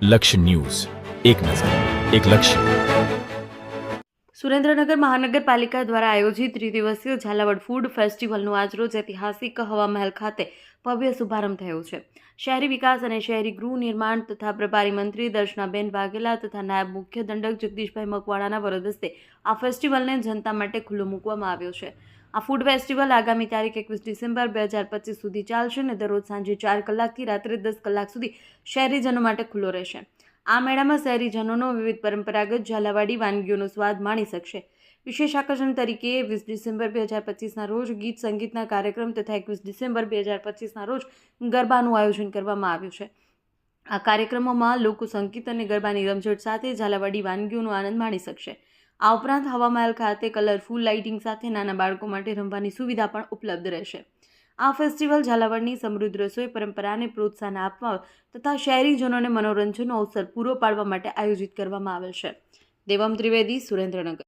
લક્ષ્ય ન્યૂઝ, એક નજર, એક લક્ષ્ય. સુરેન્દ્રનગર મહાનગરપાલિકા દ્વારા આયોજિત ત્રિદિવસીય ઝાલાવાડ ફૂડ ફેસ્ટિવલનું આજરોજ ઐતિહાસિક હવા મહેલ ખાતે ભવ્ય શુભારંભ થયો છે. શહેરી વિકાસ અને શહેરી ગૃહ નિર્માણ તથા પ્રભારી મંત્રી દર્શનાબેન વાઘેલા તથા નાયબ મુખ્ય દંડક જગદીશભાઈ મકવાણાના વરદ હસ્તે આ ફેસ્ટિવલને જનતા માટે ખુલ્લો મૂકવામાં આવ્યો છે. આ ફૂડ ફેસ્ટિવલ આગામી તારીખ 21 ડિસેમ્બર 2025 સુધી ચાલશે અને દરરોજ સાંજે 4 કલાકથી રાત્રે 10 કલાક સુધી શહેરીજનો માટે ખુલ્લો રહેશે. આ મેળામાં શહેરીજનોનો વિવિધ પરંપરાગત ઝાલાવાડી વાનગીઓનો સ્વાદ માણી શકશે. વિશેષ આકર્ષણ તરીકે 20 ડિસેમ્બર 2025ના રોજ ગીત સંગીતના કાર્યક્રમ તથા 21 ડિસેમ્બર 2025ના રોજ ગરબાનું આયોજન કરવામાં આવ્યું છે. આ કાર્યક્રમોમાં લોકો સંગીત અને ગરબાની રમઝટ સાથે ઝાલાવાડી વાનગીઓનો આનંદ માણી શકશે. આ ઉપરાંત હવામહેલ ખાતે કલરફુલ લાઇટિંગ સાથે નાના બાળકો માટે રમવાની સુવિધા પણ ઉપલબ્ધ રહેશે. આ ફેસ્ટિવલ ઝાલાવાડની સમૃદ્ધ રસોઈ પરંપરાને પ્રોત્સાહન આપવા તથા શહેરીજનોને મનોરંજનનો અવસર પૂરો પાડવા માટે આયોજિત કરવામાં આવેલ છે. દેવમ ત્રિવેદી, સુરેન્દ્રનગર.